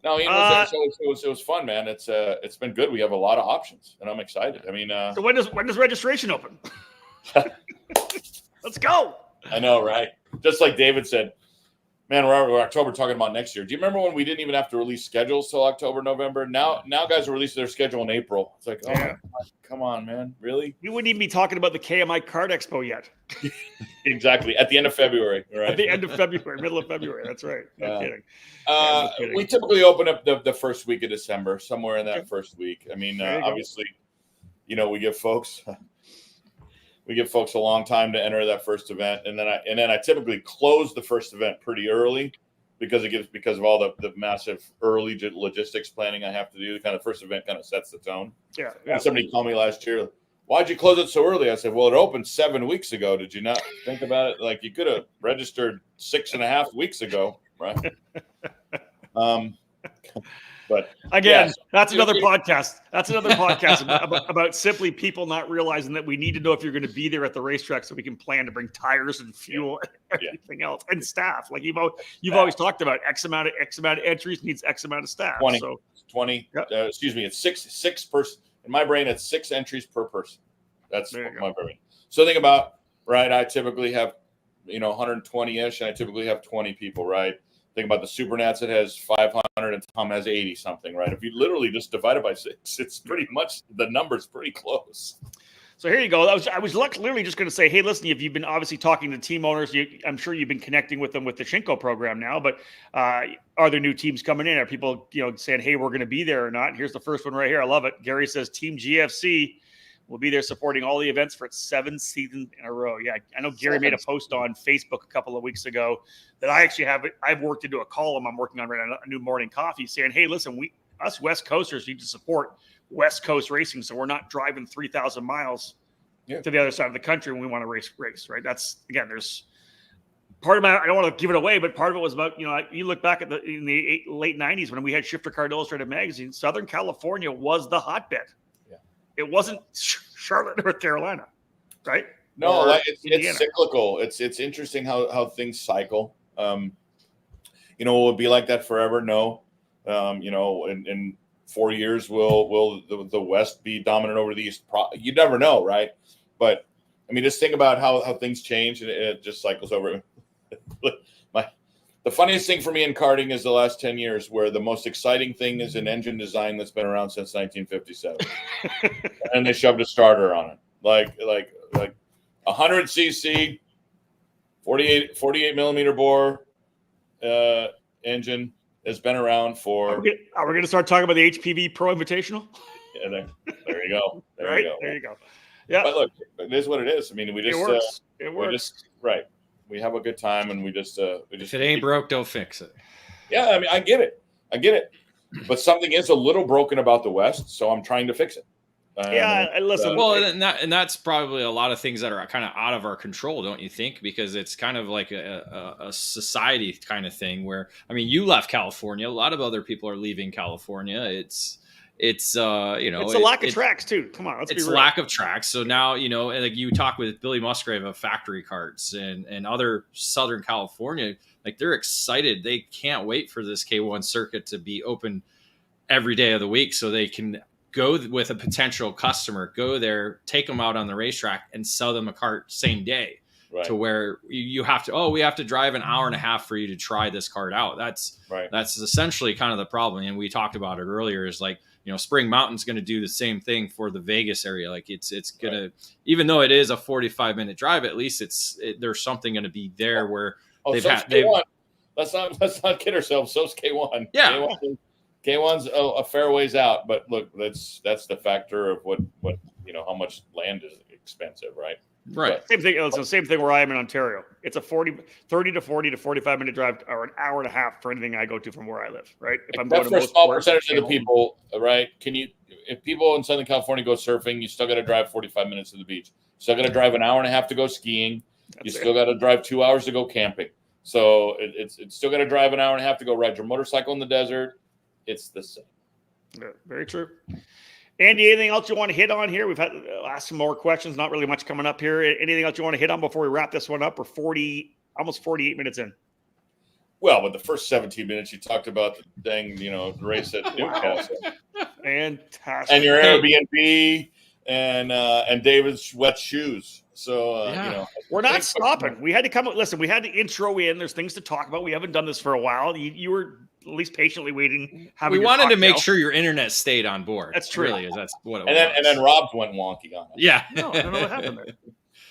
No, Ian, it was fun, man. It's been good. We have a lot of options, and I'm excited. I mean, so when does registration open? Let's go. I know, right? Just like David said, man, we're October talking about next year. Do you remember when we didn't even have to release schedules till October, November? Now guys are releasing their schedule in April. It's like, oh, my God, come on, man. Really? We wouldn't even be talking about the KMI Kart Expo yet. Exactly. At the end of February, right? At the end of February, middle of February. That's right. No kidding. No kidding. We typically open up the first week of December, somewhere in that first week. I mean, obviously, we give folks a long time to enter that first event, and then I typically close the first event pretty early because of all the massive early logistics planning I have to do. Kind of first event kind of sets the tone. Yeah. Somebody called me last year. Why'd you close it so early? I said, well, it opened 7 weeks ago. Did you not think about it? Like, you could have registered 6.5 weeks ago, right? But again, that's another podcast. That's another podcast about simply people not realizing that we need to know if you're going to be there at the racetrack so we can plan to bring tires and fuel and everything else and staff. Like you've always talked about X amount of entries needs X amount of staff. 20. So 20. Yep. Excuse me. It's six person. In my brain, it's 6 entries per person. That's my brain. So think about, right, I typically have, 120-ish, and I typically have 20 people, right? Think about the Supernats, it has 500, and Tom has 80-something, right? If you literally just divide it by 6, it's pretty much, the number's pretty close. So here you go. I was literally just going to say, hey, listen, if you've been obviously talking to team owners, I'm sure you've been connecting with them with the Shinko program now, but are there new teams coming in? Are people, saying, hey, we're going to be there or not? Here's the first one right here. I love it. Gary says Team GFC will be there supporting all the events for 7 seasons in a row. Yeah, I know Gary made a post on Facebook a couple of weeks ago that I've worked into a column I'm working on right now, a new morning coffee, saying, hey, listen, us West Coasters need to support West Coast racing, so we're not driving 3,000 miles to the other side of the country when we want to race, right? That's, again, there's part of I don't want to give it away, but part of it was about, you look back in the late 90s when we had Shifter Card Illustrated magazine, Southern California was the hotbed. Yeah. It wasn't Charlotte, North Carolina, right? No, it's cyclical. It's interesting how things cycle. will it be like that forever? No. In 4 years, will the West be dominant over the East? You never know, right? But I mean, just think about how things change, and it just cycles over. The funniest thing for me in karting is the last 10 years, where the most exciting thing is an engine design that's been around since 1957, and they shoved a starter on it, like 100 cc, 48 millimeter bore engine has been around for. Are we going to start talking about the HPV Pro Invitational? Yeah, there you go. There you go. Yeah, but look, it is what it is. I mean, it works. We just right. We have a good time, and we just if it ain't broke, don't fix it. Yeah, I mean, I get it, but something is a little broken about the West, so I'm trying to fix it. Listen. Well, and that's probably a lot of things that are kind of out of our control, don't you think? Because it's kind of like a society kind of thing where, I mean, you left California. A lot of other people are leaving California. It's it's a lack of tracks too. Come on, it's lack of tracks. So now, like you talk with Billy Musgrave of Factory Karts and other Southern California, like they're excited. They can't wait for this K1 circuit to be open every day of the week so they can go with a potential customer, go there, take them out on the racetrack and sell them a kart same day. Right. To where you have to, we have to drive an hour and a half for you to try this kart out. That's essentially kind of the problem. And we talked about it earlier, is like, Spring Mountain's going to do the same thing for the Vegas area. Like it's going to, even though it is a 45-minute drive, at least there's something going to be there where let's not kid ourselves. So's K1. Yeah. K1's a fair ways out, but look, that's the factor of what how much land is expensive, right? Right. Same thing. It's the same thing where I am in Ontario. It's a 30 to 40 to 45-minute drive, or an hour and a half for anything I go to from where I live. Right. If I'm going to a small percentage of the people, right? If people in Southern California go surfing, you still got to drive 45 minutes to the beach. Still got to drive an hour and a half to go skiing. Still got to drive 2 hours to go camping. So it's still got to drive an hour and a half to go ride your motorcycle in the desert. It's the same. Yeah, very true. Andy, anything else you want to hit on here? We've had asked some more questions. Not really much coming up here. Anything else you want to hit on before we wrap this one up? We're almost 48 minutes in. Well, with the first 17 minutes, you talked about the dang, race at Newcastle. Fantastic. And your Airbnb and David's wet shoes. So, we're not stopping. We had to come. Listen, we had to intro in. There's things to talk about. We haven't done this for a while. You were at least patiently waiting. We wanted to make sure your internet stayed on board. That's true. Really, that's what it was. And then Rob's went wonky on it. Yeah. No, I don't know what happened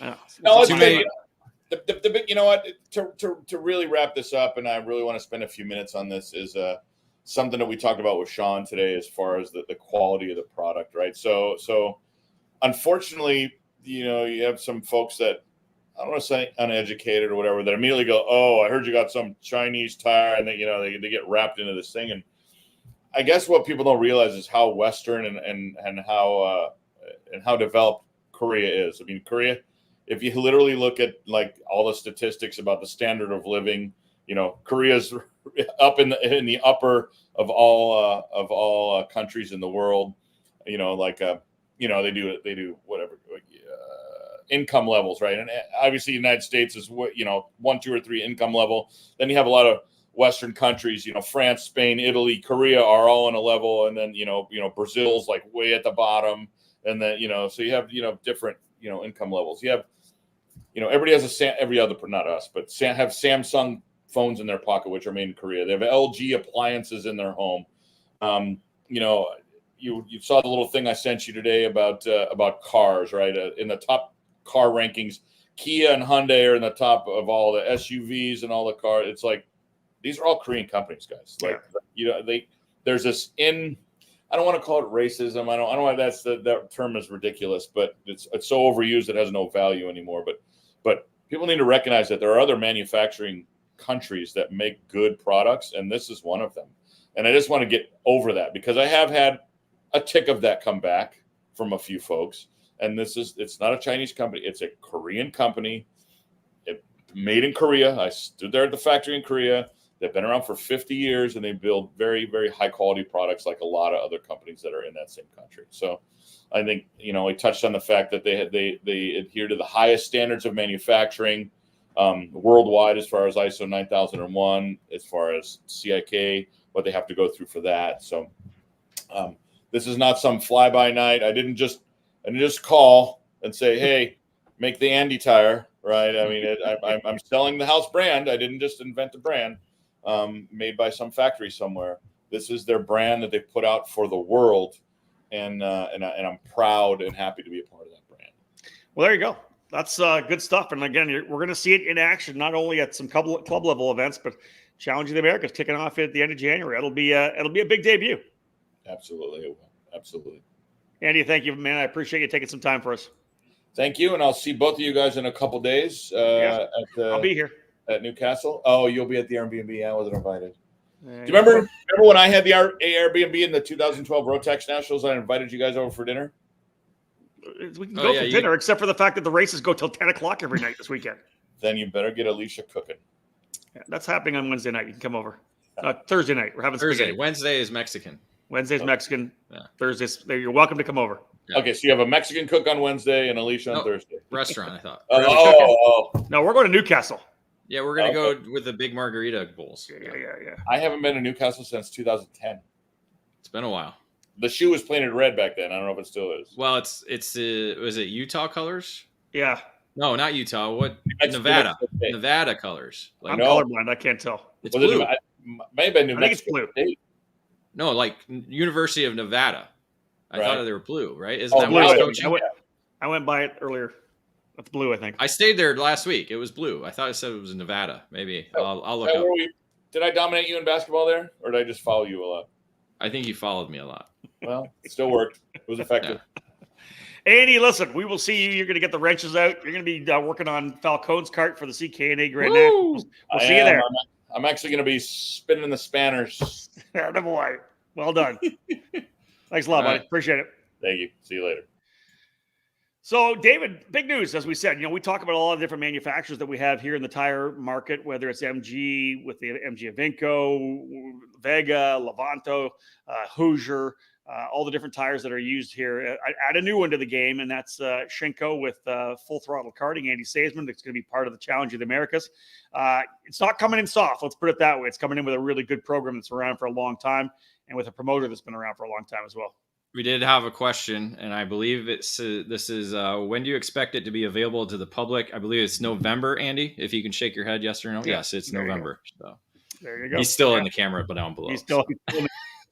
there. No, it's big. The big. You know what? To really wrap this up, and I really want to spend a few minutes on this, is something that we talked about with Sean today, as far as the quality of the product, right? So unfortunately, you have some folks that, I don't want to say uneducated or whatever, that immediately go, "Oh, I heard you got some Chinese tire," and they get wrapped into this thing. And I guess what people don't realize is how Western and how developed Korea is. I mean, Korea, if you literally look at like all the statistics about the standard of living, Korea's up in the upper of all countries in the world. They do whatever. Income levels, right? And obviously, the United States is 1, 2, or 3 income level. Then you have a lot of Western countries, France, Spain, Italy, Korea are all on a level, and then Brazil's like way at the bottom, and then so you have different income levels. You have everybody has not us, but have Samsung phones in their pocket, which are made in Korea. They have LG appliances in their home. You saw the little thing I sent you today about cars, right? In the top car rankings, Kia and Hyundai are in the top of all the SUVs and all the cars. It's like, these are all Korean companies, guys. Like, there's this I don't want to call it racism. I don't want that term is ridiculous, but it's so overused it has no value anymore. But people need to recognize that there are other manufacturing countries that make good products, and this is one of them. And I just want to get over that, because I have had a tick of that come back from a few folks. And it's not a Chinese company. It's a Korean company. Made in Korea. I stood there at the factory in Korea. They've been around for 50 years, and they build very, very high quality products like a lot of other companies that are in that same country. So I think, we touched on the fact that they adhere to the highest standards of manufacturing. worldwide as far as ISO 9001, as far as CIK, what they have to go through for that. So this is not some fly-by-night. I didn't just call and say, hey, make the Andy tire, right? I mean, I'm selling the house brand. I didn't just invent a brand made by some factory somewhere. This is their brand that they put out for the world, and I'm proud and happy to be a part of that brand. Well, there you go. That's good stuff. And again, we're going to see it in action, not only at some club level events, but Challenge of the Americas kicking off at the end of January. It'll be a big debut. Absolutely, it will. Absolutely. Andy, thank you, man. I appreciate you taking some time for us. Thank you, and I'll see both of you guys in a couple days. I'll be here at Newcastle. Oh, you'll be at the Airbnb. I wasn't invited. Do you remember when I had the Airbnb in the 2012 Rotax Nationals? I invited you guys over for dinner. We can go for dinner, except for the fact that the races go till 10 o'clock every night this weekend. Then you better get Alicia cooking. Yeah, that's happening on Wednesday night. You can come over. Thursday night. We're having Thursday. spaghetti. Wednesday is Mexican. Wednesday's Mexican. Yeah. Thursday's. You're welcome to come over. Yeah. Okay, so you have a Mexican cook on Wednesday and Alicia on Thursday. Restaurant, I thought. No, we're going to Newcastle. Yeah, we're going to go with the big margarita bowls. Yeah. I haven't been to Newcastle since 2010. It's been a while. The shoe was painted red back then. I don't know if it still is. Well, it's was it Utah colors? Yeah. No, not Utah. What? Nevada. Nevada colors. I'm colorblind. I can't tell. It's blue. May have been New Mexico. I think it's blue. State. No, like University of Nevada. I thought they were blue, right? Isn't that blue. what coaching? I went by it earlier. It's blue, I think. I stayed there last week. It was blue. I thought it said it was Nevada. Maybe I'll look up. Did I dominate you in basketball there, or did I just follow you a lot? I think you followed me a lot. Well, it still worked. It was effective. Yeah. Andy, listen, we will see you. You're going to get the wrenches out. You're going to be working on Falcone's kart for the CKNA Grand Nationals. We'll see you there. I'm actually going to be spinning the spanners. Boy. Well done. Thanks a lot, buddy. Appreciate it. Thank you. See you later. So, David, big news, as we said. We talk about a lot of different manufacturers that we have here in the tire market, whether it's MG with the MG Avinco, Vega, Levanto, Hoosier, all the different tires that are used here. Add a new one to the game, and that's Shinko with Full Throttle Karting, Andy Seesemann. That's going to be part of the Challenge of the Americas. It's not coming in soft. Let's put it that way. It's coming in with a really good program that's around for a long time and with a promoter that's been around for a long time as well. We did have a question, and I believe this is when do you expect it to be available to the public? I believe it's November, Andy, if you can shake your head yes or no. Yeah, yes, it's November. So there you go. He's still in the camera, but down below. He's still hanging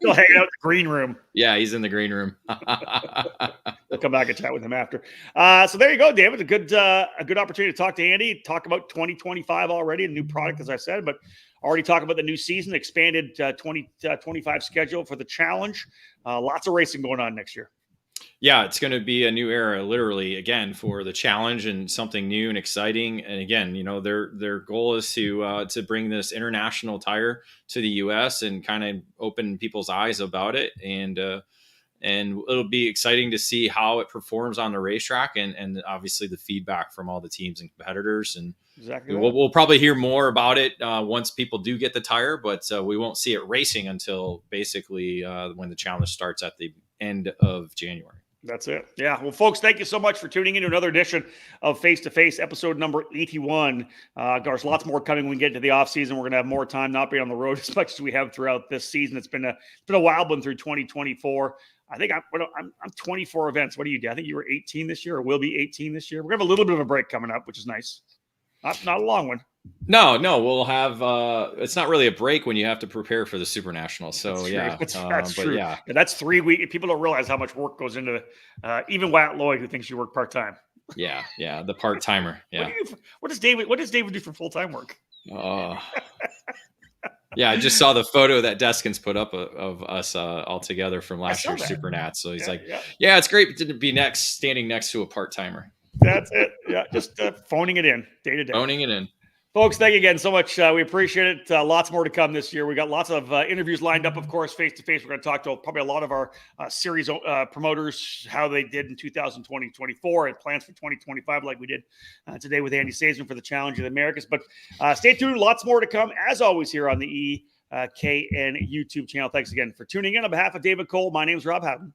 out in the green room. Yeah, he's in the green room. We'll come back and chat with him after. So there you go, David. A good opportunity to talk to Andy, talk about 2025 already, a new product, as I said, but already talk about the new season, expanded 2025 schedule for the challenge. Lots of racing going on next year. Yeah, it's going to be a new era, literally, again, for the challenge and something new and exciting. And again, their goal is to bring this international tire to the U.S. and kind of open people's eyes about it. And it'll be exciting to see how it performs on the racetrack and obviously the feedback from all the teams and competitors. And exactly, we'll probably hear more about it once people do get the tire, but we won't see it racing until basically when the challenge starts at the end of January. That's it. Yeah. Well, folks, thank you so much for tuning in to another edition of Face2Face, episode number 81. There's lots more coming when we get to the off season. We're going to have more time not being on the road as much as we have throughout this season. It's been a wild one through 2024. I think I'm 24 events. What do you do? I think you were 18 this year, or will be 18 this year. We're gonna have a little bit of a break coming up, which is nice. Not a long one. No, we'll have. It's not really a break when you have to prepare for the Super National. So that's true. Yeah, that's 3 weeks. People don't realize how much work goes into even Wyatt Lloyd, who thinks you work part time. Yeah, the part timer. Yeah. What does David do for full time work? Yeah, I just saw the photo that Deskins put up of us all together from last year's Super Nats. So he's yeah, it's great to be standing next to a part timer. That's it. Yeah, just phoning it in day to day. Phoning it in. Folks, thank you again so much. We appreciate it. Lots more to come this year. We got lots of interviews lined up, of course, face-to-face. We're going to talk to probably a lot of our series promoters, how they did in 2020-24 and plans for 2025 like we did today with Andy Seesemann for the Challenge of the Americas. But stay tuned. Lots more to come, as always, here on the EKN YouTube channel. Thanks again for tuning in. On behalf of David Cole, my name is Rob Howden.